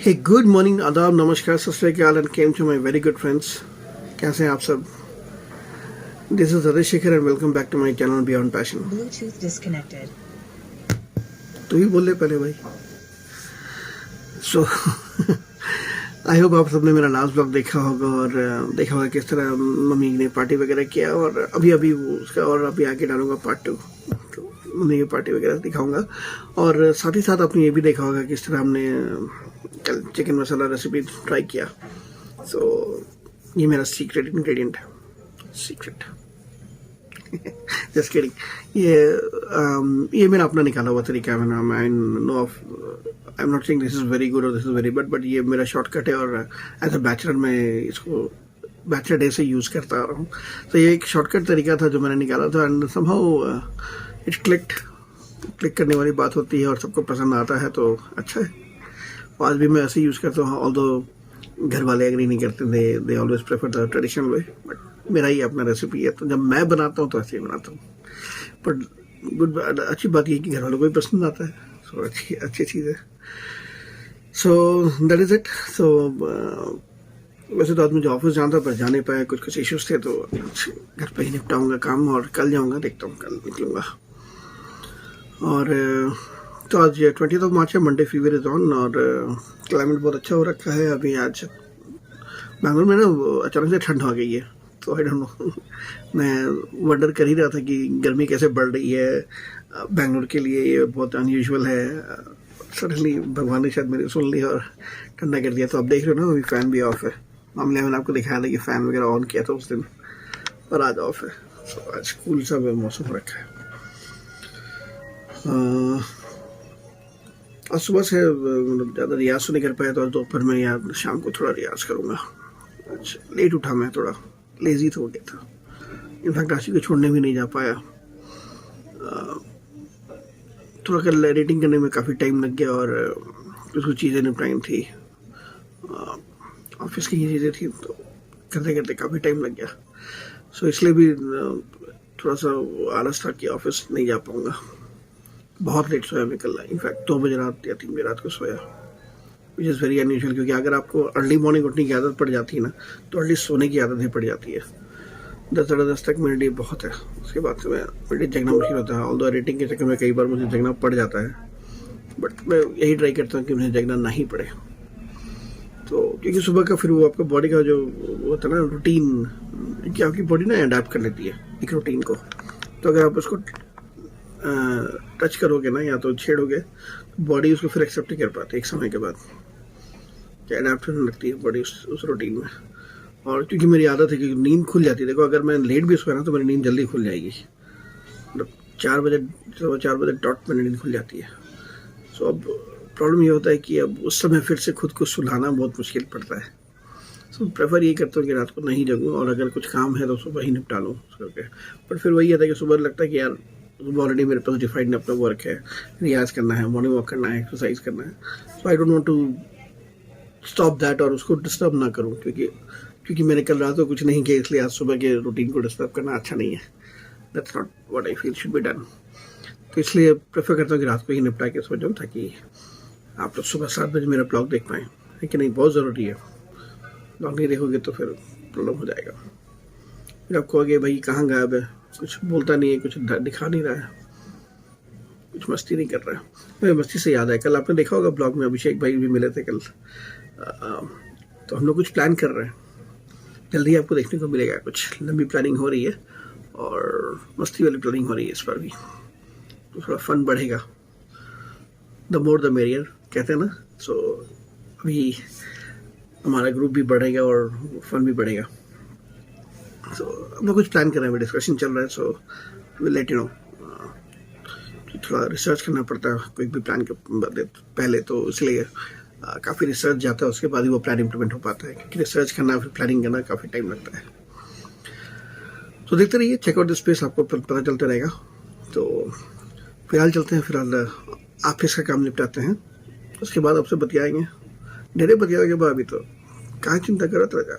Hey, good morning, आदाब, नमस्कार, Sat Sri Akal and came to my very good friends. कैसे हैं आप सब? This is Ajay Shekhar and welcome back to my channel beyond passion. Bluetooth disconnected. तो ही बोल ले पहले भाई। सो आई होप आप सबने मेरा लास्ट ब्लॉग देखा होगा और देखा होगा किस तरह मम्मी ने पार्टी वगैरह किया, और अभी उसका और अभी आगे डालूंगा पार्ट 2, तो मम्मी की पार्टी वगैरह दिखाऊंगा। और साथ ही साथ आपने ये भी देखा होगा किस तरह हमने कल चिकन मसाला रेसिपी ट्राई किया। सो ये मेरा सीक्रेट इंग्रेडिएंट है, सीक्रेट जस्ट किडिंग। ये मेरा अपना निकाला हुआ तरीका है। I know of, I am not saying this is very good और दिस इज वेरी बट ये मेरा शॉर्टकट है, और एज अ बैचलर मैं इसको बैचलर डे से यूज़ करता आ रहा हूँ। तो ये एक शॉर्टकट तरीका था जो मैंने निकाला था, एंड समहाउ इट क्लिक करने वाली बात होती है और सबको पसंद आता है तो अच्छा है। आज भी मैं ऐसे यूज़ करता हूँ, ऑल्दो घर वाले एग्री नहीं करते, they always prefer the traditional way, but मेरा ही अपना रेसिपी है, तो जब मैं बनाता हूँ तो ऐसे ही बनाता हूँ। बट अच्छी बात ये कि घर वालों को भी पसंद आता है, सो अच्छी चीज़ है। So that is it. So वैसे तो आज मुझे ऑफिस जाना था पर जा नहीं पाया, कुछ इश्यूज थे, तो घर पे ही निपटाऊंगा काम और कल जाऊंगा, देखता हूँ कल निकलूँगा। और तो आज 20 मार्च है, मंडे फीवर इज ऑन, और क्लाइमेट बहुत अच्छा हो रखा है। अभी आज बैंगलोर में ना अचानक से ठंड आ गई है, तो आई डोंट नो मैं वंडर कर ही रहा था कि गर्मी कैसे बढ़ रही है बैंगलोर के लिए। ये बहुत अनयूजुअल है। सडनली भगवान ने शायद मेरी सुन ली और ठंडा कर दिया। तो आप देख रहे हो ना, अभी फ़ैन भी ऑफ है। मामले मैंने आपको दिखाया था कि फ़ैन वगैरह ऑन किया था उस दिन, पर आज ऑफ है। सो आज कूल सा मौसम रखा है। आज सुबह से ज़्यादा रियाज तो नहीं कर पाया, तो आज दोपहर में या शाम को थोड़ा रियाज करूँगा। आज लेट उठा, मैं थोड़ा लेज़ी तो हो गया था। इनफैक्ट राशि को छोड़ने भी नहीं जा पाया। थोड़ा कल एडिटिंग करने में काफ़ी टाइम लग गया और कुछ चीज़ें निपटाई थी, ऑफिस की चीज़ें थी, तो करते करते काफ़ी टाइम लग गया। सो इसलिए भी थोड़ा सा आलस था कि ऑफिस नहीं जा पाऊँगा। बहुत लेट सोया मैं कल, इनफैक्ट 2 बजे रात या 3 बजे रात को सोया, विच इज़ वेरी अनयूजुअल, क्योंकि अगर आपको अर्ली मॉर्निंग उठने की आदत पड़ जाती है ना, तो अर्ली सोने की आदत ही पड़ जाती है। 10 तक मेरे लिए बहुत है, उसके बाद से मेरे लिए जगना मुश्किल होता है। ऑल्दो एडिटिंग के चक्कर में कई बार मुझे जगना पड़ जाता है, बट मैं यही ट्राई करता हूँ कि मुझे जगना नहीं पड़े। तो क्योंकि सुबह का फिर वो आपका बॉडी का जो होता है ना रूटीन, कि आपकी बॉडी ना अडेप्ट कर लेती है एक रूटीन को। तो अगर आप उसको टच करोगे ना या तो छेड़ोगे, तो बॉडी उसको फिर एक्सेप्ट नहीं कर पाती एक समय के बाद, क्या अडेप्ट होने लगती है बॉडी उस रूटीन में। और क्योंकि मेरी आदत है कि नींद खुल जाती है। देखो, अगर मैं लेट भी सोया ना तो मेरी नींद जल्दी खुल जाएगी, मतलब 4 बजे डॉट मेरी नींद खुल जाती है। सो अब प्रॉब्लम ये होता है कि अब उस समय फिर से खुद को सुलाना बहुत मुश्किल पड़ता है। सो प्रेफर ये करता हूँ कि रात को नहीं जगूँ, और अगर कुछ काम है तो सुबह ही निपटा लूँ करके। पर फिर वही आता है कि सुबह लगता है कि यार ऑलरेडी मेरे पास डिफाइंड अपना वर्क है, रियाज करना है, मॉर्निंग वॉक करना है, एक्सरसाइज करना है। So I don't want to stop that और उसको डिस्टर्ब ना करूं, क्योंकि मैंने कल रात को कुछ नहीं किया, इसलिए आज सुबह के रूटीन को डिस्टर्ब करना अच्छा नहीं है। That's not what I feel should be done. तो इसलिए प्रेफर करता हूँ कि रात को ही निपटा के सो जाऊँ, ताकि आप लोग सुबह 7 बजे मेरा ब्लॉग देख पाएँ। है कि नहीं? बहुत ज़रूरी है। ब्लॉग नहीं देखोगे तो फिर प्रॉब्लम हो जाएगा। फिर आप कहोगे भाई कहाँ गायब है, कुछ बोलता नहीं है, कुछ दिखा नहीं रहा है, कुछ मस्ती नहीं कर रहा है। मुझे मस्ती से याद है, कल आपने देखा होगा ब्लॉग में अभिषेक भाई भी मिले थे कल। तो हम लोग कुछ प्लान कर रहे हैं, जल्दी आपको देखने को मिलेगा। कुछ लंबी प्लानिंग हो रही है और मस्ती वाली प्लानिंग हो रही है इस पर भी, तो थोड़ा फन बढ़ेगा। द मोर द मेरियर कहते हैं ना। सो अभी हमारा ग्रुप भी बढ़ेगा और फन भी बढ़ेगा। सो हम लोग कुछ प्लान कर रहे हैं, डिस्कशन चल रहा है। So will let you know. थोड़ा रिसर्च करना पड़ता है कोई भी प्लान के पहले, तो इसलिए काफ़ी रिसर्च जाता है, उसके बाद ही वो प्लान इम्प्लीमेंट हो पाता है, क्योंकि रिसर्च करना फिर प्लानिंग करना काफ़ी टाइम लगता है। तो देखते रहिए, चेकआउट द स्पेस, आपको पता चलता रहेगा। तो फिलहाल चलते हैं, फिलहाल ऑफिस का काम निपटाते हैं, उसके बाद आपसे बतियाएंगे। ढेरे बतियाएंगे बा, अभी तो कहाँ चिंता करत रहेगा,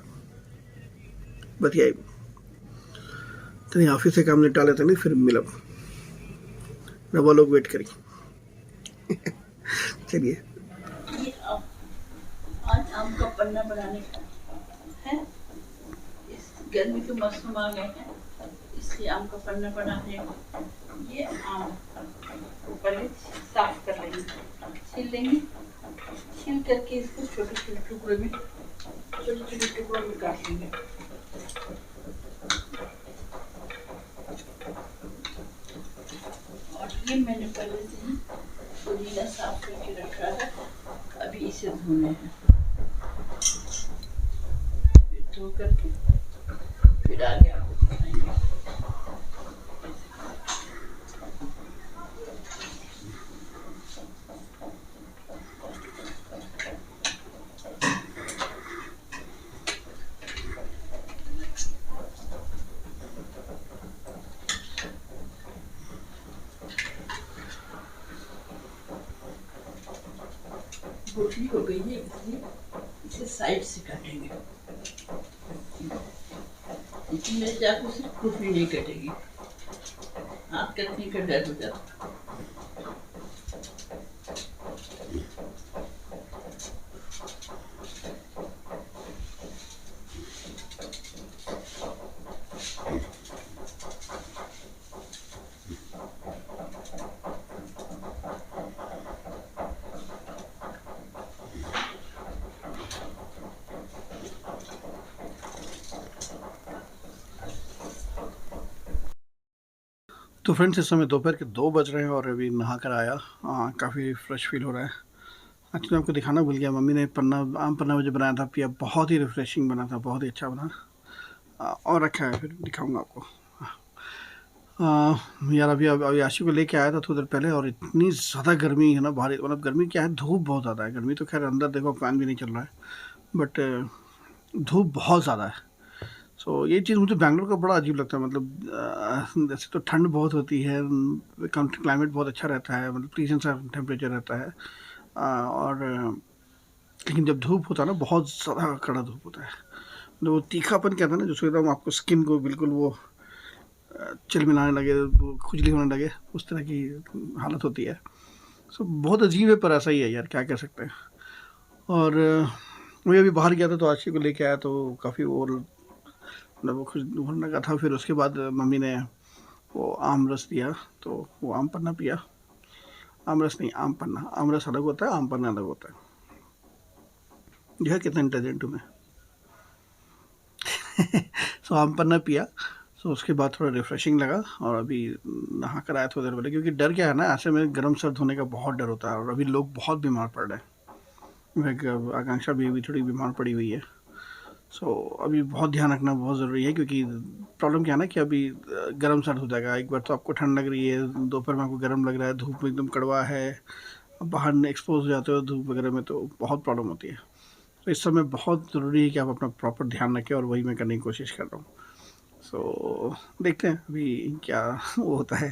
बतियाए तो ऑफिस से काम निपटा लेते नहीं, फिर मिलब रवा लोग वेट करिए। चलिए, आज आम का पन्ना बनाने का है। इस गर्मी के मौसम आ गए हैं, इसलिए आम का पन्ना बनाने। ये आम पहले साफ कर लेंगे, छील लेंगे, छील करके इसको छोटे छोटे टुकड़ों में काट लेंगे। और ये मैंने पहले से ही पुदीना साफ करके रखा है, अभी इसे धोने हैं। धो करके फिर आगे आपको दिखाएंगे। रोटी हो गई है, इसलिए इसे साइड से काटेंगे, लेकिन मेरे चाकू से खुरपी नहीं कटेगी, हाथ कटने का डर हो जाता। तो फ्रेंड्स, इस समय दोपहर के 2 बज रहे हैं और अभी नहा कर आया। काफ़ी फ्रेश फील हो रहा है। एक्चुअली आपको दिखाना भूल गया, मम्मी ने आम पन्ना मुझे बनाया था, पिया, बहुत ही रिफ्रेशिंग बना था, बहुत ही अच्छा बना। और रखा है, फिर दिखाऊंगा आपको। यार अभी आशी को लेके आया था थोड़ी देर पहले, और इतनी ज़्यादा गर्मी है ना, भारी, मतलब गर्मी क्या है, धूप बहुत ज़्यादा है। गर्मी तो खैर अंदर देखो फैन भी नहीं चल रहा है, बट धूप बहुत ज़्यादा है। सो ये चीज़ मुझे बैंगलोर का बड़ा अजीब लगता है। मतलब जैसे तो ठंड बहुत होती है, क्लाइमेट बहुत अच्छा रहता है, मतलब प्लीजेंट सा टेम्परेचर रहता है, और लेकिन जब धूप होता है ना, बहुत ज़्यादा कड़ा धूप होता है, मतलब वो तीखापन कहता है ना, जिसको एकदम आपको स्किन को बिल्कुल वो चिलमिलाने लगे, वो खुजली होने लगे, उस तरह की हालत होती है। सो बहुत अजीब है, पर ऐसा ही है यार, क्या कह सकते हैं। और मैं अभी बाहर गया था, तो आशी को लेके आया, तो काफ़ी वो मतलब वो खुश होने लगा था। फिर उसके बाद मम्मी ने वो आम रस दिया, तो वो आम पन्ना पिया। आम रस नहीं, आम पन्ना। आम रस अलग होता है, आम पन्ना अलग होता है। यह कितना इंटेलिजेंट हूँ मैं। सो आम पन्ना पिया। सो उसके बाद थोड़ा रिफ्रेशिंग लगा, और अभी नहा कर आया थोड़ी देर पहले, क्योंकि डर क्या है ना, ऐसे में गर्म सर्द होने का बहुत डर होता है, और अभी लोग बहुत बीमार पड़ रहे हैं। आकांक्षा भी थोड़ी बीमार पड़ी हुई है। सो अभी बहुत ध्यान रखना बहुत ज़रूरी है, क्योंकि प्रॉब्लम क्या है ना कि अभी गर्म सर्द हो जाएगा। एक बार तो आपको ठंड लग रही है, दोपहर में आपको गर्म लग रहा है, धूप में एकदम कड़वा है, अब बाहर एक्सपोज हो जाते हो धूप वगैरह में, तो बहुत प्रॉब्लम होती है। तो इस समय बहुत ज़रूरी है कि आप अपना प्रॉपर ध्यान रखें, और वही मैं करने की कोशिश कर रहा हूँ। सो देखते हैं अभी क्या वो होता है।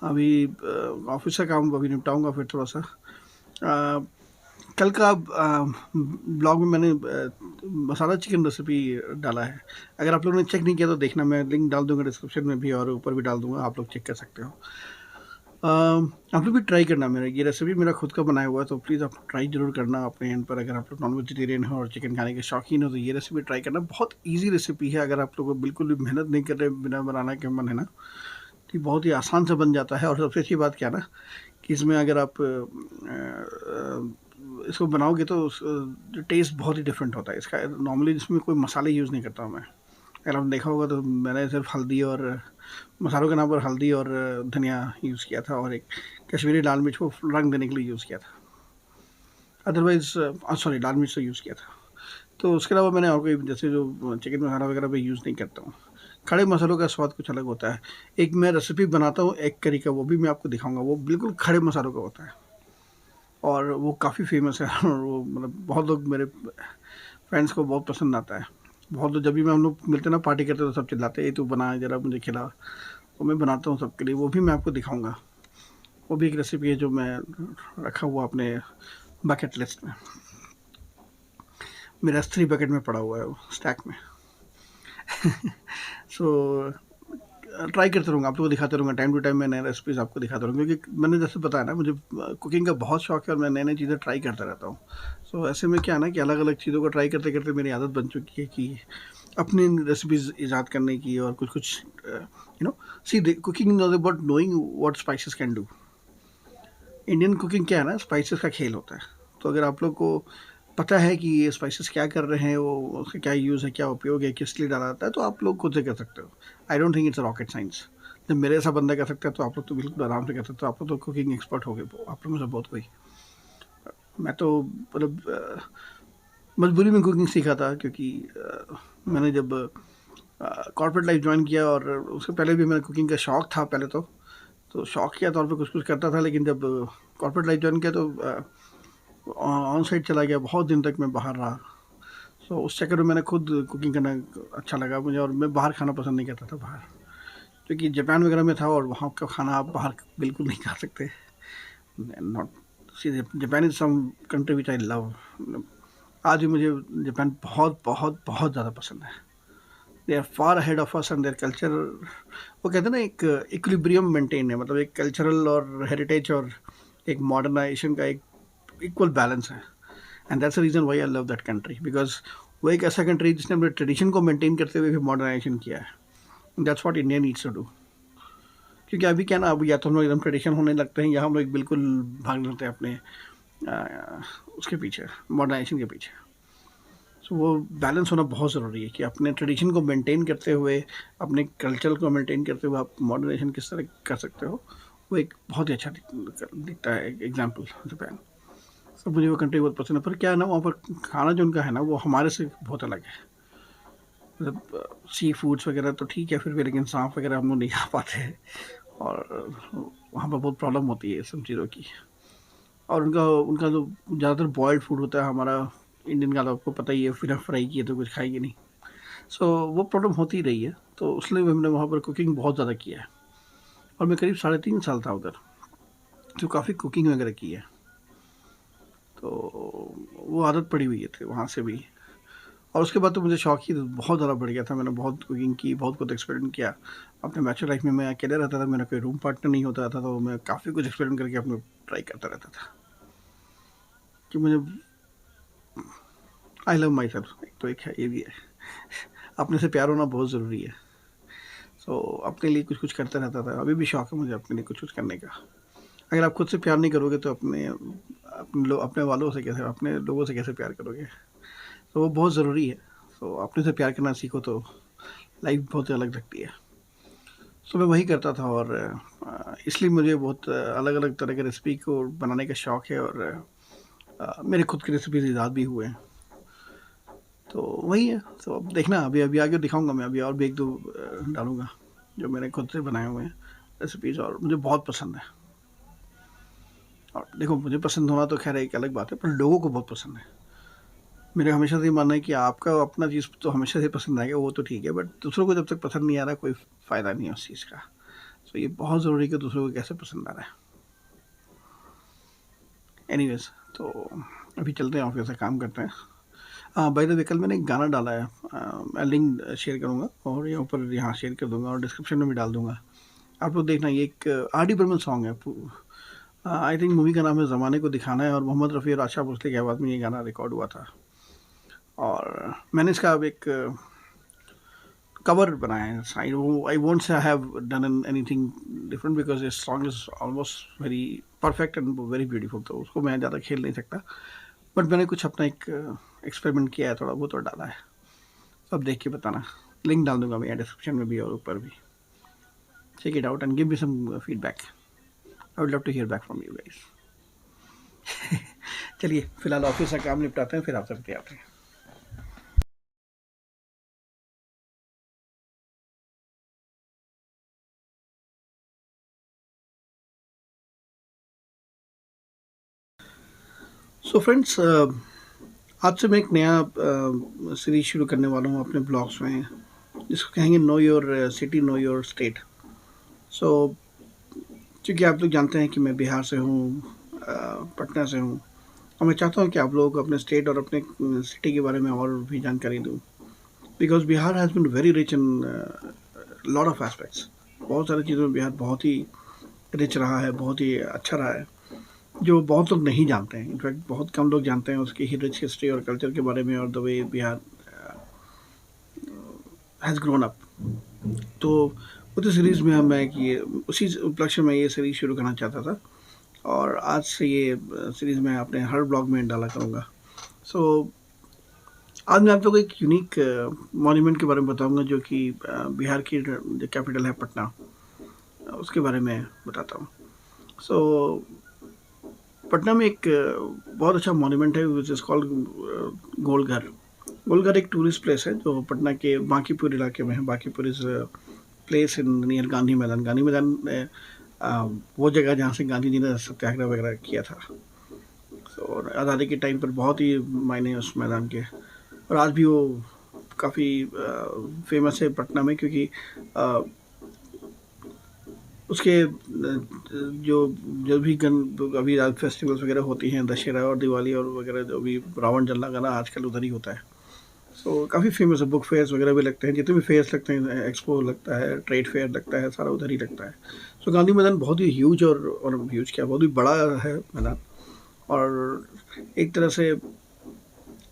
अभी ऑफिस का काम अभी निपटाऊंगा, फिर थोड़ा सा कल का ब्लॉग में मैंने मसाला चिकन रेसिपी डाला है। अगर आप लोगों ने चेक नहीं किया तो देखना, मैं लिंक डाल दूंगा डिस्क्रिप्शन में भी, और ऊपर भी डाल दूंगा, आप लोग चेक कर सकते हो। आप लोग भी ट्राई करना। मेरा ये रेसिपी मेरा खुद का बनाया हुआ है, तो प्लीज़ आप ट्राई ज़रूर करना अपने एंड पर। अगर आप लोग नॉन वेजिटेरियन हो और चिकन खाने के शौकीन हो, तो ये रेसिपी ट्राई करना। बहुत ईजी रेसिपी है, अगर आप लोगों को बिल्कुल भी मेहनत नहीं कर रहे, बिना बनाने के मन है ना, तो बहुत ही आसान से बन जाता है। और सबसे अच्छी बात क्या ना, कि इसमें अगर आप इसको बनाओगे तो जो टेस्ट बहुत ही डिफरेंट होता है इसका। नॉर्मली इसमें कोई मसाले यूज़ नहीं करता हूँ मैं। अगर आपने देखा होगा तो मैंने सिर्फ हल्दी और मसालों के नाम पर हल्दी और धनिया यूज़ किया था, और एक कश्मीरी लाल मिर्च को रंग देने के लिए यूज़ किया था। अदरवाइज़ सॉरी, लाल मिर्च तो यूज़ किया था। तो उसके अलावा मैंने और कोई जैसे जो चिकन मसाला वगैरह भी यूज़ नहीं करता हूँ। खड़े मसालों का स्वाद कुछ अलग होता है। एक मैं रेसिपी बनाता हूँ एग करी का, वो भी मैं आपको दिखाऊंगा। वो बिल्कुल खड़े मसालों का होता है और वो काफ़ी फेमस है और वो मतलब बहुत लोग, मेरे फ्रेंड्स को बहुत पसंद आता है। बहुत लोग, जब भी मैं हम लोग मिलते ना पार्टी करते तो सब चिल्लाते हैं, ये तू बना ज़रा मुझे खिला। तो मैं बनाता हूँ सबके लिए, वो भी मैं आपको दिखाऊंगा। वो भी एक रेसिपी है जो मैं रखा हुआ अपने बकेट लिस्ट में। मेरा 3 बकेट में पड़ा हुआ है वो, स्टैक में। सो ट्राई करते रहूँगा, आप लोगों को दिखाते रहूँगा। टाइम टू टाइम मैं नए रेसिपीज़ आपको दिखाता रहूँगा, क्योंकि मैंने जैसे बताया ना, मुझे कुकिंग का बहुत शौक है और मैं नई नई चीज़ें ट्राई करता रहता हूँ। सो ऐसे में क्या है ना कि अलग अलग चीज़ों को ट्राई करते करते मेरी आदत बन चुकी है कि अपनी रेसिपीज़ ईजाद करने की, और कुछ कुछ सी cooking is not about knowing what spices can do. Indian cooking क्या है ना, स्पाइसेस का खेल होता है। तो अगर आप लोग को पता है कि ये स्पाइसेस क्या कर रहे हैं, वो उसका क्या यूज़ है, क्या उपयोग है, किस लिए डाला जाता है, तो आप लोग खुद से कर सकते हो। I don't think it's rocket science. जब मेरे ऐसा बंदा कर सकता है तो आप लोग तो बिल्कुल आराम से कर सकते हो। आप लोग तो कुकिंग एक्सपर्ट हो गए, आप लोग में से बहुत कोई। मैं तो मतलब मजबूरी में कुकिंग सीखा था, क्योंकि मैंने जब कॉर्पोरेट लाइफ ज्वाइन किया, और उसके पहले भी मेरा कुकिंग का शौक था पहले तो शौक के तौर पे कुछ कुछ करता था। लेकिन जब कॉर्पोरेट लाइफ ज्वाइन किया तो ऑन साइट चला गया, बहुत दिन तक मैं बाहर रहा। सो उस चक्कर में मैंने खुद कुकिंग करना अच्छा लगा मुझे, और मैं बाहर खाना पसंद नहीं करता था बाहर, क्योंकि जापान वगैरह में था और वहाँ का खाना आप बाहर बिल्कुल नहीं खा सकते। Not see, Japan is some country which I love. आज भी मुझे जापान बहुत बहुत बहुत ज़्यादा पसंद है। They are far ahead of us and their culture. वो कहते हैं ना, एक इक्विलिब्रियम मेंटेन है, मतलब एक कल्चरल और हेरिटेज और एक मॉडर्नाइजेशन का एक इक्वल बैलेंस है। And that's the reason why I love that country, because वो एक ऐसा कंट्री जिसने अपने ट्रेडिशन को मेंटेन करते हुए भी मॉडर्नाइजेशन किया है। That's what India needs to do. क्योंकि अभी क्या ना, अभी या तो हम लोग एकदम ट्रेडिशन होने लगते हैं, या हम लोग बिल्कुल भाग लेते हैं अपने उसके पीछे, मॉडर्नाइजेशन के पीछे। सो वो बैलेंस होना बहुत ज़रूरी है कि अपने ट्रेडिशन को मेंटेन करते हुए, अपने कल्चर को मेंटेन करते हुए आप मॉडर्नाइजेशन किस तरह कर सकते हो। वो एक बहुत ही अच्छा दिखता है एग्जाम्पल जापान। तो मुझे वो कंट्री बहुत पसंद है। पर क्या है ना, वहाँ पर खाना जो उनका है ना, वो हमारे से बहुत अलग है। मतलब सी फूड्स वगैरह तो ठीक है फिर भी, लेकिन सांप वगैरह हम लोग नहीं खा पाते, और वहाँ पर बहुत प्रॉब्लम होती है सब चीज़ों की। और उनका उनका जो ज़्यादातर बॉयल्ड फूड होता है, हमारा इंडियन का तो आपको पता ही है, फिर फ्राई किए तो कुछ खाएंगे नहीं। सो वो प्रॉब्लम होती रही है, तो इसलिए हमने वहाँ पर कुकिंग बहुत ज़्यादा किया है। और मैं करीब 3.5 साल था उधर, तो काफ़ी कुकिंग वगैरह की है। तो वो आदत पड़ी हुई है वहाँ से भी। और उसके बाद तो मुझे शौक ही बहुत ज़्यादा बढ़ गया था। मैंने बहुत कुकिंग की, बहुत कुछ एक्सपेरिमेंट किया अपने बैचलर लाइफ में। मैं अकेले रहता था, मेरा कोई रूम पार्टनर नहीं होता था, तो मैं काफ़ी कुछ एक्सपेरिमेंट करके अपने ट्राई करता रहता था कि मुझे आई लव माई सेल्फ। तो एक है, ये भी है। अपने से प्यार होना बहुत ज़रूरी है। सो अपने लिए कुछ कुछ करता रहता था। अभी भी शौक है मुझे अपने लिए कुछ कुछ करने का। अगर आप खुद से प्यार नहीं करोगे तो अपने वालों से कैसे, अपने लोगों से कैसे प्यार करोगे। तो वो बहुत ज़रूरी है। तो अपने से प्यार करना सीखो तो लाइफ बहुत अलग लगती है। सो मैं वही करता था, और इसलिए मुझे बहुत अलग अलग तरह के रेसिपी को बनाने का शौक़ है, और मेरे खुद के रेसिपीज ईजाद भी हुए हैं। तो वही है। तो अब देखना, अभी अभी आगे दिखाऊंगा मैं, अभी और भी 1-2 डालूंगा जो मैंने खुद से बनाए हुए हैं रेसिपीज़, और मुझे बहुत पसंद है। और देखो, मुझे पसंद होना तो खैर एक अलग बात है, पर लोगों को बहुत पसंद है। मेरा हमेशा से ये मानना है कि आपका अपना चीज़ तो हमेशा से पसंद आएगा, वो तो ठीक है, बट दूसरों को जब तक पसंद नहीं आ रहा, कोई फ़ायदा नहीं है उस चीज़ का। तो ये बहुत ज़रूरी है कि दूसरों को कैसे पसंद आ रहा है। एनीवेज, तो अभी चलते हैं, ऑफिस से काम करते हैं। हाँ, बाय द वे, कल मैंने एक गाना डाला है, मैं लिंक शेयर करूँगा, और यहाँ ऊपर यहाँ शेयर कर दूँगा, और डिस्क्रिप्शन में भी डाल दूँगा। आप लोग देखना, ये एक आर डी बर्मन सॉन्ग है। आई थिंक मूवी का नाम है ज़माने को दिखाना है, और मोहम्मद रफ़ी और आशा भोसले की आवाज़ में ये गाना रिकॉर्ड हुआ था। और मैंने इसका अब एक कवर बनाया है। I won't say I have done anything different, because this song is almost very perfect and very beautiful, तो उसको मैं ज़्यादा खेल नहीं सकता। बट मैंने कुछ अपना एक एक्सपेरिमेंट किया है, थोड़ा बहुत और डाला है, तो अब देख के बताना। लिंक डाल दूंगा मैं डिस्क्रिप्शन में भी और ऊपर भी। Check it out and give me some feedback. I would love to hear back from you guys. चलिए फिलहाल ऑफिस का काम निपटाते हैं, फिर आपसे बतियाते हैं। सो फ्रेंड्स, आज से मैं एक नया सीरीज शुरू करने वाला हूँ अपने ब्लॉग्स में, जिसको कहेंगे know your city know your state. So क्योंकि आप लोग जानते हैं कि मैं बिहार से हूँ, पटना से हूँ, और मैं चाहता हूँ कि आप लोगों को अपने स्टेट और अपने सिटी के बारे में और भी जानकारी दूँ। Because Bihar has been very rich in lot of aspects. बहुत सारी चीज़ों में बिहार बहुत ही रिच रहा है, बहुत ही अच्छा रहा है, जो बहुत लोग नहीं जानते हैं। इनफैक्ट बहुत कम लोग जानते हैं उसकी रिच हिस्ट्री और कल्चर के बारे में, और the way Bihar has grown up. तो उसी सीरीज़ में मैं ये उसी उपलक्ष्य में ये सीरीज़ शुरू करना चाहता था, और आज से ये सीरीज़ मैं अपने हर ब्लॉग में डाला करूँगा। सो आज मैं आप लोगों को एक यूनिक मॉन्यूमेंट के बारे में बताऊंगा, जो कि बिहार की जो कैपिटल है पटना, उसके बारे में बताता हूँ। सो पटना में एक बहुत अच्छा मॉन्यूमेंट है which is called Golghar. Golghar एक टूरिस्ट प्लेस है जो पटना के बांकीपुर इलाके में है। Bankipur is place in near Gandhi मैदान। गांधी मैदान में वो जगह जहाँ से गांधी जी ने सत्याग्रह वगैरह किया था। और आज़ादी के टाइम पर बहुत ही मायने हैं उस मैदान के, और आज भी वो काफ़ी फेमस है पटना में, क्योंकि उसके जो जो भी अभी फेस्टिवल्स वगैरह होती हैं, दशहरा और दिवाली और वगैरह, जो भी रावण जलना गाना आजकल उधर ही होता है। सो काफ़ी फेमस है। बुक फेयर्स वगैरह भी लगते हैं, जितने भी फेयर्स लगते हैं, एक्सपो लगता है, ट्रेड फेयर लगता है, सारा उधर ही लगता है। सो गांधी मैदान बहुत ही ह्यूज और ह्यूज क्या, बहुत ही बड़ा है मैदान, और एक तरह से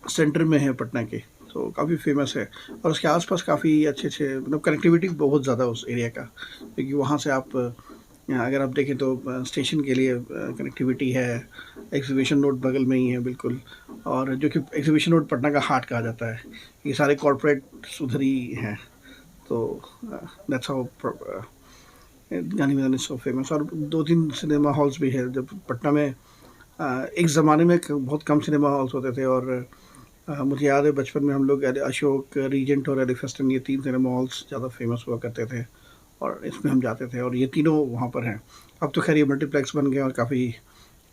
सेंटर में है पटना के, तो काफ़ी फेमस है। और उसके आसपास काफ़ी अच्छे अच्छे, मतलब कनेक्टिविटी बहुत ज़्यादा उस एरिया का, क्योंकि वहाँ से आप अगर आप देखें तो स्टेशन के लिए कनेक्टिविटी है। एग्जीबिशन रोड बगल में ही है बिल्कुल, और जो कि एग्जीबिशन रोड पटना का हार्ट कहा जाता है। ये सारे कॉरपोरेट उधर ही हैं। तो दैट्स हाउ गांधी मैदान इज सो फेमस। और 2-3 सिनेमा हॉल्स भी है। जब पटना में एक ज़माने में बहुत कम सिनेमा हॉल्स होते थे, और मुझे याद है बचपन में हम लोग अशोक, रीजेंट और एलिफेस्टन, ये 3 सिनेमा हॉल्स ज़्यादा फेमस हुआ करते थे, और इसमें हम जाते थे, और ये तीनों वहाँ पर हैं। अब तो खैर ये मल्टीप्लेक्स बन गए और काफ़ी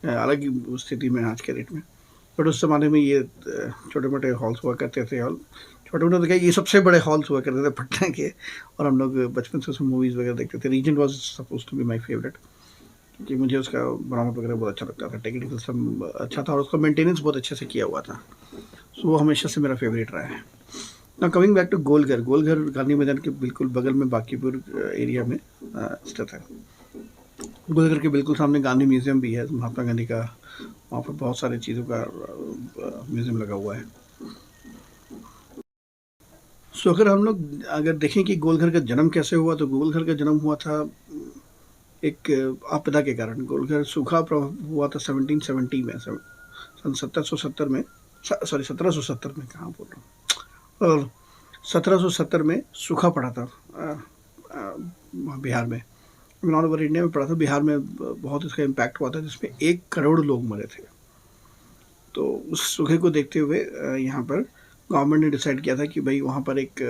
अलग ही स्थिति में आज के डेट में। बट उस ज़माने में ये छोटे मोटे हॉल्स हुआ करते थे, और छोटे मोटे तो क्या, ये सबसे बड़े हॉल्स हुआ करते थे पटना के, और हम लोग बचपन से उसमें मूवीज़ वगैरह देखते थे। Regent was suppose to be my favourite, क्योंकि मुझे उसका बनावट वगैरह बहुत अच्छा लगता था, टेक्निकल सब अच्छा था, और उसका मेंटेनेंस बहुत अच्छे से किया हुआ था। सो वो हमेशा से मेरा फेवरेट रहा है। Now coming back to Golghar. Golghar Gandhi Maidan के बिल्कुल बगल में बांकीपुर एरिया में स्थित है। गोलघर के बिल्कुल सामने गांधी म्यूजियम भी है, महात्मा गांधी का। वहाँ पर बहुत सारी चीज़ों का म्यूजियम लगा हुआ है। सो अगर हम लोग अगर देखें कि गोलघर का जन्म कैसे हुआ, तो गोलघर का जन्म हुआ था एक आपदा के कारण। गोलघर सूखा हुआ था 1770 में, सन 1770 में, सॉरी 1770 में, कहाँ बोल रहा हूँ, और 1770 में सूखा पड़ा था बिहार में। नॉट ओवर इंडिया में पड़ा था, बिहार में बहुत इसका इम्पैक्ट हुआ था, जिसमें 1 करोड़ लोग मरे थे। तो उस सूखे को देखते हुए यहाँ पर गवर्नमेंट ने डिसाइड किया था कि भाई वहाँ पर एक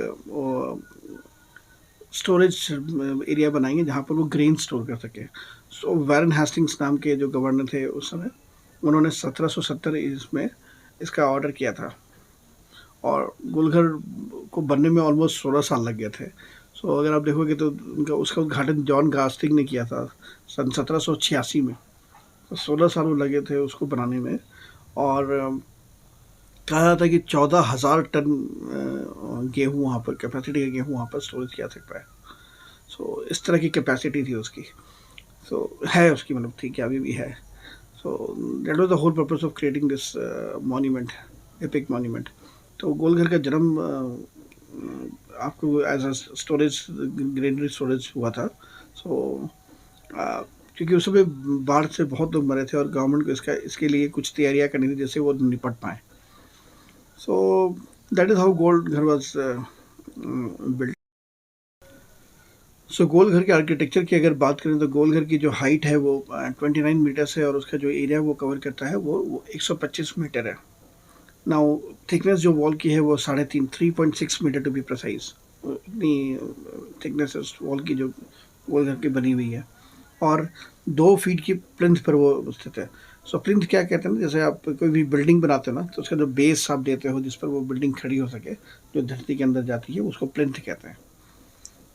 स्टोरेज एरिया बनाएंगे जहाँ पर वो ग्रेन स्टोर कर सके। सो वैरन हेस्टिंग्स नाम के जो गवर्नर थे उस समय, उन्होंने 1770 इसमें इसका ऑर्डर किया था, और गोलघर को बनने में ऑलमोस्ट 16 साल लग गए थे। सो अगर आप देखोगे तो उनका उसका उद्घाटन जॉन गास्टिंग ने किया था सन 1786 में। तो 16 साल लगे थे उसको बनाने में, और कहा जाता है कि 14,000 टन गेहूँ वहाँ पर, कैपेसिटी का गेहूँ वहाँ पर स्टोरेज किया सकता है। सो इस तरह की कैपेसिटी थी उसकी। सो है उसकी, मतलब थी क्या, अभी भी है। So that was the whole purpose of creating this monument, epic monument. तो गोलघर का जन्म आपको as a storage, granary storage हुआ था। सो क्योंकि उस समय बाढ़ से बहुत लोग मरे थे और गवर्नमेंट को इसके लिए कुछ तैयारियां करनी थी जिससे वो निपट पाए. सो दैट इज़ हाउ गोल घर वॉज बिल्ट. सो गोल घर के आर्किटेक्चर की अगर बात करें तो गोल घर की जो हाइट है वो 29 मीटर्स है और उसका जो एरिया वो कवर करता है वो 125 मीटर है. नाउ थिकनेस जो वॉल की है वो 3.6 मीटर टू बी प्रिसाइज. इतनी थिकनेस है वॉल की जो गोल घर की बनी हुई है और 2 फीट की प्लिंथ पर वो स्थित है. सो प्लिंथ क्या कहते हैं ना, जैसे आप कोई भी बिल्डिंग बनाते हो ना तो उसका जो बेस आप देते हो जिस पर वो बिल्डिंग खड़ी हो सके, जो धरती के अंदर जाती है, उसको प्लिंथ कहते हैं.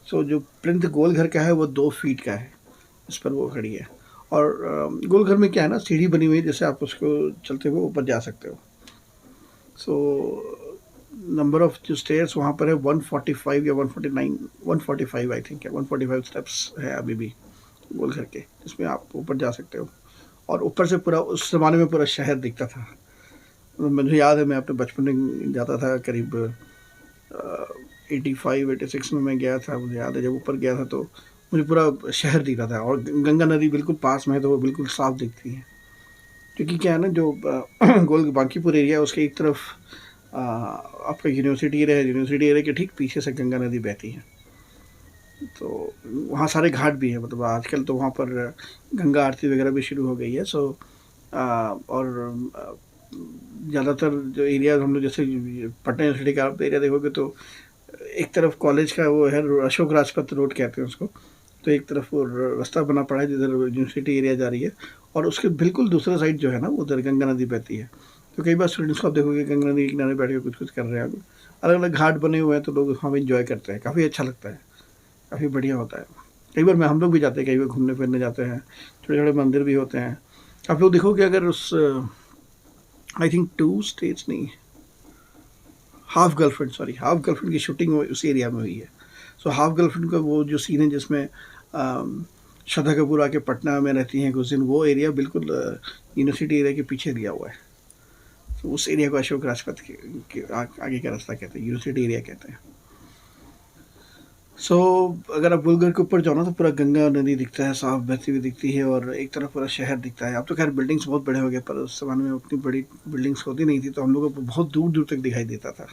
सो जो प्लिंथ गोल घर का है वो 2 फीट का है, इस पर वो खड़ी है. और गोल घर में क्या है ना, सीढ़ी बनी हुई है जैसे आप उसको चलते हुए ऊपर जा सकते हो. सो नंबर ऑफ जो स्टेयर्स वहाँ पर है 145 या 149, 145 आई थिंक है, 145 स्टेप्स है अभी भी गोल घर के, जिसमें आप ऊपर जा सकते हो. और ऊपर से पूरा उस ज़माने में पूरा शहर दिखता था. मुझे याद है मैं अपने बचपन में जाता था, करीब 85-86 में मैं गया था. मुझे याद है जब ऊपर गया था तो मुझे पूरा शहर दिख रहा था और गंगा नदी बिल्कुल पास में है तो वो बिल्कुल साफ दिखती है. क्योंकि क्या है ना, जो गोल बांकीपुर एरिया है उसके एक तरफ आपका यूनिवर्सिटी एरिया के ठीक पीछे से गंगा नदी बहती है. तो वहाँ सारे घाट भी हैं, मतलब आजकल तो वहाँ पर गंगा आरती वगैरह भी शुरू हो गई है. सो और ज़्यादातर जो एरिया हम लोग जैसे पटना यूनिवर्सिटी का आप एरिया देखोगे तो एक तरफ कॉलेज का वो है, अशोक राजपथ रोड कहते हैं उसको, तो एक तरफ वो रास्ता बना पड़ा है जिधर यूनिवर्सिटी एरिया जा रही है और उसके बिल्कुल दूसरा साइड जो है ना उधर गंगा नदी बहती है. तो कई बार स्टूडेंट्स को आप देखोगे गंगा नदी के किनारे बैठ के कुछ कर रहे हैं, अलग अलग घाट बने हुए हैं तो लोग वहाँ पर इंजॉय करते हैं, काफ़ी अच्छा लगता है, काफ़ी बढ़िया होता है. कई बार हम लोग भी जाते हैं, कई बार घूमने फिरने जाते हैं, छोटे छोटे मंदिर भी होते हैं. आप लोग देखोगे अगर उस आई थिंक 2 स्टेट्स नहीं, हाफ गर्लफ्रेंड की शूटिंग उस एरिया में हुई है. सो हाफ गर्लफ्रेंड का वो जो सीन है जिसमें श्रद्धा कपूर आके पटना में रहती हैं कुछ दिन, वो एरिया बिल्कुल यूनिवर्सिटी एरिया के पीछे दिया हुआ है. तो उस एरिया को अशोक राजपथ के आगे का रास्ता कहते हैं, यूनिवर्सिटी एरिया कहते हैं. सो अगर आप गोलघर के ऊपर जाओ ना तो पूरा गंगा नदी दिखता है, साफ बहती हुई दिखती है और एक तरफ पूरा शहर दिखता है. अब तो खैर बिल्डिंग्स बहुत बड़े हो गए, पर उस ज़माने में उतनी बड़ी बिल्डिंग्स होती नहीं थी तो हम लोगों को बहुत दूर दूर तक दिखाई देता था.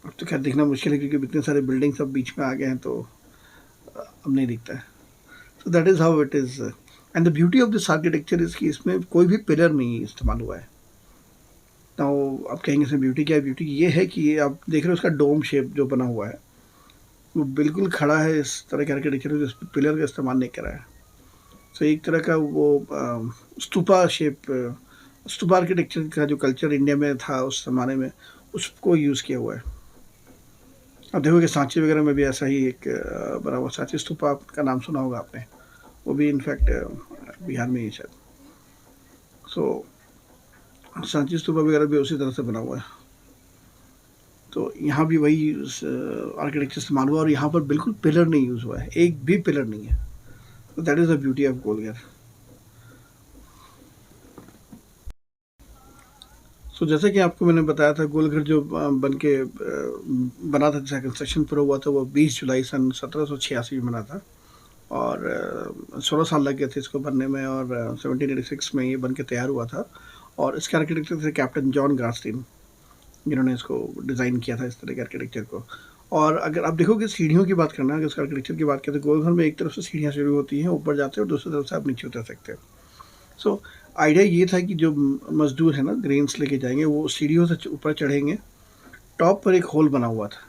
अब तो खैर दिखना मुश्किल है क्योंकि इतने सारे बिल्डिंग्स अब बीच में आ गए हैं तो अब नहीं दिखता है. So that is how it is. And the beauty of this architecture is कि इसमें कोई भी पिलर नहीं इस्तेमाल हुआ है. तो आप कहेंगे इसमें ब्यूटी क्या है? ब्यूटी ये है कि आप देख रहे हो उसका डोम शेप जो बना हुआ है वो बिल्कुल खड़ा है इस तरह के आर्किटेक्चर जिस पिलर का इस्तेमाल नहीं करा है. सो एक तरह का वो स्तूपा आर्किटेक्चर का जो कल्चर इंडिया में था उस ज़माने में उसको यूज़ किया हुआ है. अब देखो कि सांची वगैरह में भी ऐसा ही एक बना हुआ, सांची स्तूपा का नाम सुना होगा आपने, वो भी इनफैक्ट बिहार में ही शायद. सो सांची स्तूपा वगैरह भी उसी तरह से बना हुआ है. तो यहाँ भी वही आर्किटेक्चर इस्तेमाल हुआ और यहाँ पर बिल्कुल पिलर नहीं यूज़ हुआ है, एक भी पिलर नहीं है. तो that is the beauty of Golghar. So जैसे कि आपको मैंने बताया था गोलघर जो बन के बना था, जैसा कंस्ट्रक्शन पूरा हुआ था वो 20 जुलाई सन 1786 में बना था और 16 साल लग गए थे इसको बनने में और 1786 में ये बन के तैयार हुआ था. और इसके आर्किटेक्चर थे कैप्टन जॉन गार्स्टीन, जिन्होंने इसको डिज़ाइन किया था इस तरह के आर्किटेक्चर को. और अगर आप देखोगे सीढ़ियों की बात करना, अगर इसका आर्किटेक्चर की बात करें तो गोलघर में एक तरफ से सीढ़ियाँ शुरू होती हैं, ऊपर जाते हैं और दूसरी तरफ से आप नीचे उतर सकते हो. सो आइडिया ये था कि जो मजदूर है ना ग्रेन्स लेके जाएंगे वो सीढ़ियों से ऊपर चढ़ेंगे. टॉप पर एक होल बना हुआ था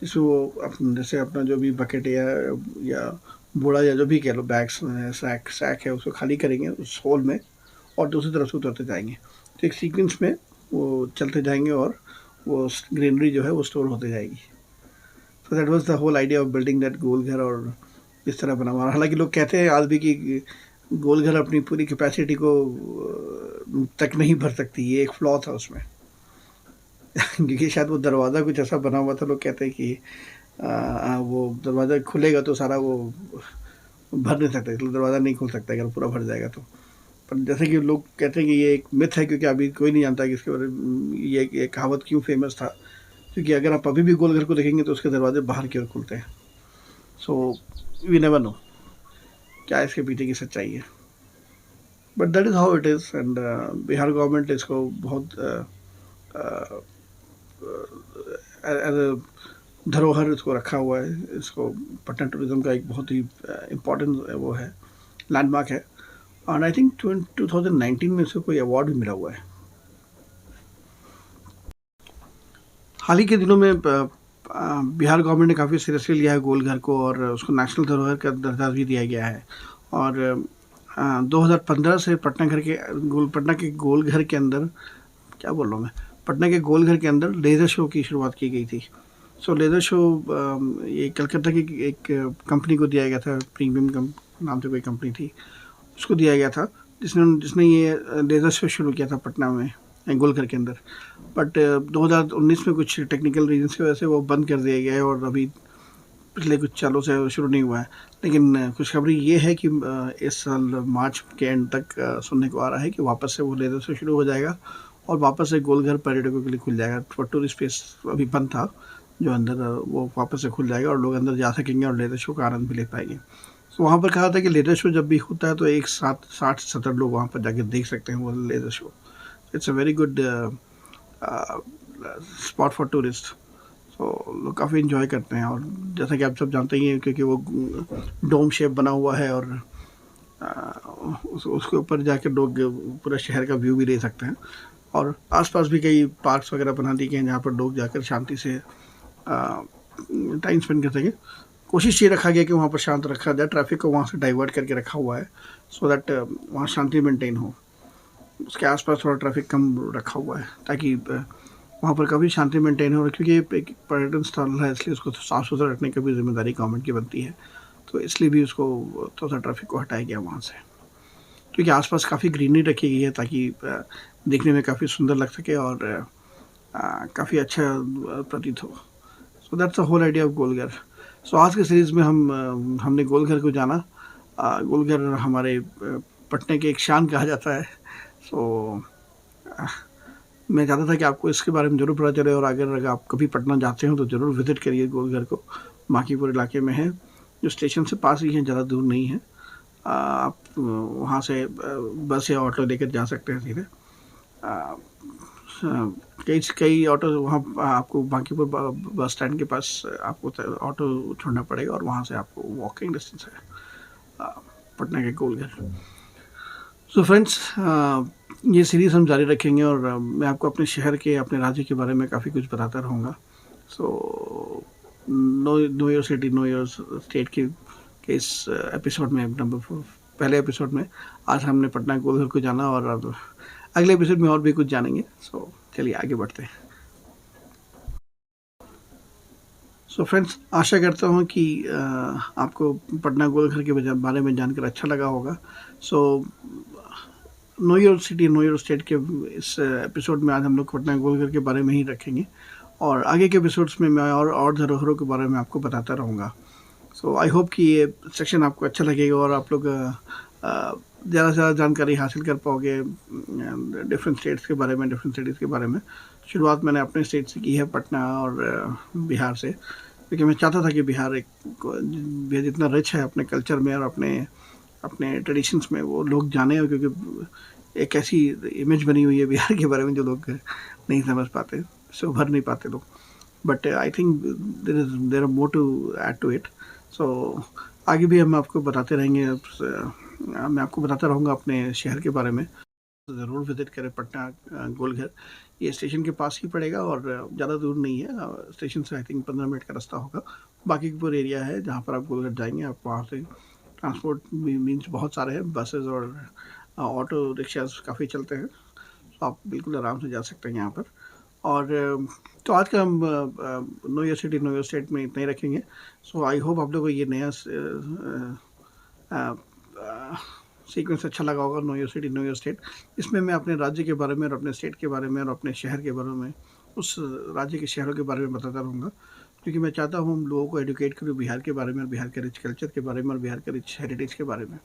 जिसमें वो जैसे अपना जो भी बकेट या बोड़ा या जो भी कह लो बैग्स सैक है उसको खाली करेंगे उस होल में और दूसरी तरफ से उतरते जाएंगे. तो एक सीक्वेंस में वो चलते जाएंगे और वो ग्रीनरी जो है वो स्टोर होते जाएगी. So that was the whole idea of building that Golghar. और इस तरह बना हुआ. हालांकि लोग कहते हैं आज भी कि गोलघर अपनी पूरी कैपेसिटी को तक नहीं भर सकती, ये एक फ्लॉ था उसमें. क्योंकि शायद वो दरवाज़ा कुछ ऐसा बना हुआ था, लोग कहते हैं कि वो दरवाज़ा खुलेगा तो सारा वो भर नहीं सकता, इसलिए दरवाज़ा नहीं खुल सकता अगर पूरा भर जाएगा तो. पर जैसे कि लोग कहते हैं कि ये एक मिथ है क्योंकि अभी कोई नहीं जानता कि इसके बारे में ये कहावत क्यों फेमस था. क्योंकि अगर आप अभी भी गोलघर को देखेंगे तो उसके दरवाजे बाहर की ओर खुलते हैं. So we never know. क्या इसके पीछे की सच्चाई है। But that is how it is. And Bihar government इसको बहुत एज अ धरोहर इसको रखा हुआ है। इसको पटना टूरिज्म का एक बहुत ही इम्पोर्टेंट वो है, लैंडमार्क है। और आई थिंक 2019 में इसको कोई अवार्ड भी मिला हुआ है। हाल ही के दिनों में बिहार गवर्नमेंट ने काफ़ी सीरियसली लिया है गोलघर को, और उसको नेशनल धरोहर का दर्जा भी दिया गया है। और 2015 से पटना के गोलघर के अंदर, क्या बोल रहा हूँ मैं, पटना के गोलघर के अंदर लेज़र शो की शुरुआत की गई थी। सो लेज़र शो ये कलकत्ता की एक कंपनी को दिया गया था, प्रीमियम नाम से कोई कंपनी थी, उसको दिया गया था, जिसने ये लेज़र शो शुरू किया था पटना में, गोलघर के अंदर। बट 2019 में कुछ टेक्निकल रीजंस की वजह से वो बंद कर दिया गया है, और अभी पिछले कुछ सालों से शुरू नहीं हुआ है। लेकिन खुशखबरी ये है कि इस साल मार्च के एंड तक सुनने को आ रहा है कि वापस से वो लेज़र शो शुरू हो जाएगा, और वापस से गोलघर पर्यटकों के लिए खुल जाएगा। फॉर टूरिस्ट स्पेस अभी बंद था जो अंदर, वो वापस से खुल जाएगा और लोग अंदर जा सकेंगे और लेज़र शो का आनंद भी ले पाएंगे। तो वहाँ पर कहा था कि लेज़र शो जब भी होता है तो एक साथ 60-70 लोग वहाँ पर जाके देख सकते हैं वो laser show. It's a very good spot for tourist. तो लोग काफ़ी इन्जॉय करते हैं। और जैसा कि आप सब जानते ही हैं, क्योंकि वो डोम शेप बना हुआ है, और उसके ऊपर जाकर लोग पूरा शहर का व्यू भी ले सकते हैं। और आसपास भी कई पार्क्स वगैरह बना दिए गए हैं जहाँ पर लोग जाकर शांति से टाइम स्पेंड कर सकें। कोशिश ये रखा गया कि वहाँ पर शांत रखा जाए, ट्रैफिक को वहाँ से डाइवर्ट करके रखा हुआ है, सो दैट वहाँ शांति मेंटेन हो। उसके आसपास थोड़ा ट्रैफिक कम रखा हुआ है ताकि वहाँ पर काफ़ी शांति मेंटेन हो। क्योंकि एक पर्यटन स्थल है, इसलिए उसको साफ़ सुथरा रखने की भी जिम्मेदारी गवर्नमेंट की बनती है। तो इसलिए भी उसको थोड़ा सा ट्रैफिक को हटाया गया वहाँ से, क्योंकि आसपास काफ़ी ग्रीनरी रखी गई है ताकि देखने में काफ़ी सुंदर लग सके और काफ़ी अच्छा प्रतीत हो। So that's the whole idea of Golghar. So आज के सीरीज़ में हमने गोलघर को जाना। गोलघर हमारे पटना के एक शान कहा जाता है। सो मैं चाहता था कि आपको इसके बारे में ज़रूर पता चले, और अगर आप कभी पटना जाते हो तो ज़रूर विज़िट करिए गोलघर को। माकीपुर इलाके में है, जो स्टेशन से पास ही है, ज़्यादा दूर नहीं है। आप वहाँ से बस या ऑटो लेकर जा सकते हैं सीधे। कई ऑटो वहाँ आपको बांकीपुर बस स्टैंड के पास आपको ऑटो छोड़ना पड़ेगा, और वहाँ से आपको वॉकिंग डिस्टेंस है पटना के गोलघर। सो फ्रेंड्स, ये सीरीज़ हम जारी रखेंगे, और मैं आपको अपने शहर के, अपने राज्य के बारे में काफ़ी कुछ बताता रहूँगा। So no your city know your state के इस एपिसोड में, पहले एपिसोड में आज हमने पटना गोलघर को जाना, और अब अगले एपिसोड में और भी कुछ जानेंगे। सो चलिए आगे बढ़ते हैं। सो फ्रेंड्स, आशा करता हूँ कि आपको पटना गोलघर के बारे में जानकर अच्छा लगा होगा। So no your city know your state के इस एपिसोड में आज हम लोग पटना गोलघर के बारे में ही रखेंगे, और आगे के एपिसोड्स में मैं और धरोहरों के बारे में आपको बताता रहूँगा। सो आई होप कि ये सेक्शन आपको अच्छा लगेगा, और आप लोग ज़्यादा से ज़्यादा जानकारी हासिल कर पाओगे डिफरेंट स्टेट्स के बारे में, डिफरेंट सिटीज़ के बारे में। शुरुआत मैंने अपने स्टेट से की है, पटना और बिहार से, क्योंकि मैं चाहता था कि बिहार जितना रिच है अपने कल्चर में और अपने ट्रेडिशंस में, वो लोग जाने। और क्योंकि एक ऐसी इमेज बनी हुई है बिहार के बारे में जो लोग नहीं समझ पाते, से उभर नहीं पाते लोग। But I think there are more to add to it. So आगे भी हम आपको बताते रहेंगे, मैं आपको बताता रहूँगा अपने शहर के बारे में। ज़रूर विज़िट करें पटना गोलघर। ये स्टेशन के पास ही पड़ेगा और ज़्यादा दूर नहीं है। स्टेशन से आई थिंक 15 मिनट का रास्ता होगा। बाकी पूरा एरिया है जहाँ पर आप गोलघर जाएंगे। आप वहाँ से ट्रांसपोर्ट मीन्स बहुत सारे हैं, बसेस और ऑटो रिक्शाज काफ़ी चलते हैं, तो आप बिल्कुल आराम से जा सकते हैं यहाँ पर। और तो आज का हम no your city know your state में इतना ही रखेंगे। सो आई होप आप लोगों को ये नया सीक्वेंस अच्छा लगा होगा, no your city know your state. इसमें मैं अपने राज्य के बारे में और अपने स्टेट के बारे में और अपने शहर के बारे में, उस राज्य के शहरों के बारे में बताता रहूँगा, क्योंकि मैं चाहता हूँ हम लोगों को एडुकेट करूँ बिहार के बारे में, और बिहार के रिच कल्चर के बारे में, और बिहार के रिच हेरिटेज के बारे में।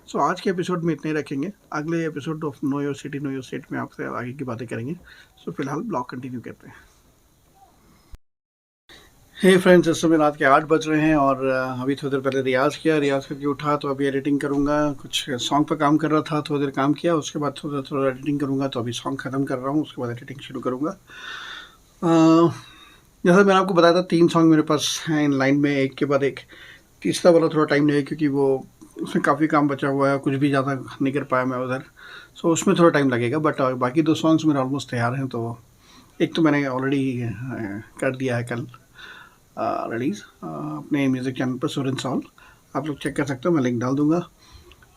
सो आज के एपिसोड में इतने ही रखेंगे। अगले episode of no your city know your state में आपसे आगे की बातें करेंगे। सो फिलहाल ब्लॉग कंटिन्यू करते हैं। हे फ्रेंड्स, इस समय रात के 8 बज रहे हैं और अभी थोड़ी देर पहले रियाज़ किया, रियाज़ करके उठा तो अभी एडिटिंग करूँगा। कुछ सॉन्ग पर काम कर रहा था, थोड़ी देर काम किया, उसके बाद थोड़ा एडिटिंग करूँगा। तो अभी सॉन्ग ख़त्म कर रहा हूँ, उसके बाद एडिटिंग शुरू करूँगा। जैसा मैंने आपको बताया था 3 सॉन्ग मेरे पास हैं इन लाइन में, एक के बाद एक। तीसरा वाला थोड़ा टाइम लगेगा क्योंकि वो उसमें काफ़ी काम बचा हुआ है, कुछ भी ज़्यादा नहीं कर पाया मैं उधर, सो उसमें थोड़ा टाइम लगेगा। बट बाकी 2 सॉन्ग्स मेरे ऑलमोस्ट तैयार हैं। तो एक तो मैंने ऑलरेडी कर दिया है कल रिलीज़ अपने म्यूज़िक चैनल पर, सुर एंड सॉल, आप लोग चेक कर सकते हो, मैं लिंक डाल दूँगा।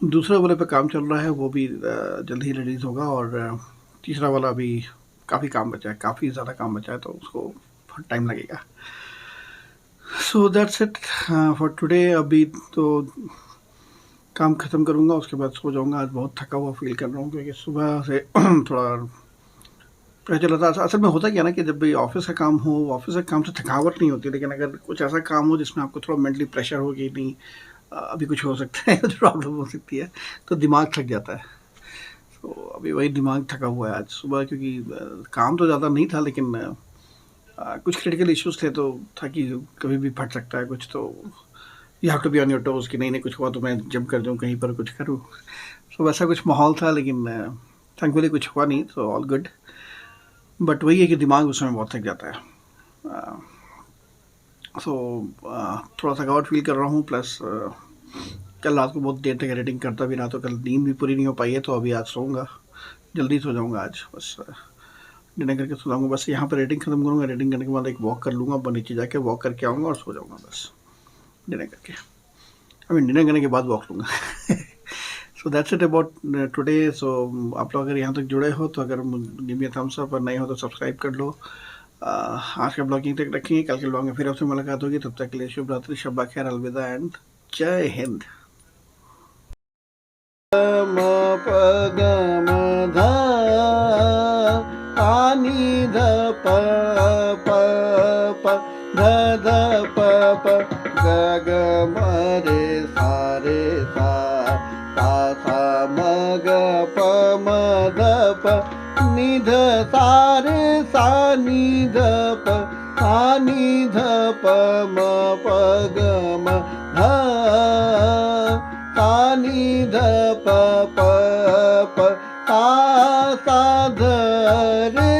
दूसरा वाले पे काम चल रहा है, वो भी जल्द ही रिलीज़ होगा। और तीसरा वाला अभी काफ़ी काम बचा है, काफ़ी ज़्यादा काम बचा है, तो उसको बहुत टाइम लगेगा। सो दैट्स इट फॉर टुडे। अभी तो काम ख़त्म करूँगा, उसके बाद सो जाऊँगा। आज बहुत थका हुआ फील कर रहा हूँ क्योंकि सुबह से थोड़ा पता चला था। असल में होता क्या है ना कि जब भी ऑफिस का काम हो, ऑफिस के काम से थकावट नहीं होती, लेकिन अगर कुछ ऐसा काम हो जिसमें आपको थोड़ा मेंटली प्रेशर हो कि नहीं अभी कुछ हो सकता है, कुछ प्रॉब्लम हो सकती है, तो दिमाग थक जाता है। तो अभी वही दिमाग थका हुआ है आज सुबह, क्योंकि काम तो ज़्यादा नहीं था, लेकिन कुछ क्रिटिकल इश्यूज थे, तो था कि कभी भी फट सकता है कुछ। तो you have to be on your toes कि नहीं कुछ हुआ तो मैं जंप कर दूँ कहीं पर, कुछ करूँ। सो वैसा कुछ माहौल था, लेकिन थैंकफुली कुछ हुआ नहीं, तो ऑल गुड। बट वही है कि दिमाग उस समय बहुत थक जाता है। सो थोड़ा थकावट फील कर रहा हूँ। प्लस कल रात को बहुत देर तक एडिटिंग करता भी रहा, तो कल नींद भी पूरी नहीं हो पाई है। तो अभी आज सोऊंगा, जल्दी सो जाऊँगा आज, बस डिनर करके सो जाऊँगा। बस यहाँ पर एडिटिंग ख़त्म करूँगा, एडिटिंग करने के बाद एक वॉक कर लूँगा, ऊपर नीचे जाके वॉक करके आऊँगा और सो जाऊँगा बस डिनर करके। आई मीन डिनर करने के बाद वॉक लूँगा। So that's it about today. So आप लोग अगर यहाँ तक जुड़े हो तो अगर गिव मी थम्स अप, और नहीं हो तो सब्सक्राइब कर लो। आज का ब्लॉग यहीं तक रखेंगे, कल के ब्लॉग में फिर आपसे मुलाकात होगी। तब तक के लिए शुभ रात्रि, शब्बा खैर, अलविदा एंड जय हिंद। पानी ध प प प ध ध प प ग ग म रे सा रे सा सा सा म ग प म ध प नि ध सा रे सा नि ध प सा नि ध प म प ग म ध सा नि ध प प प सा सा ध रे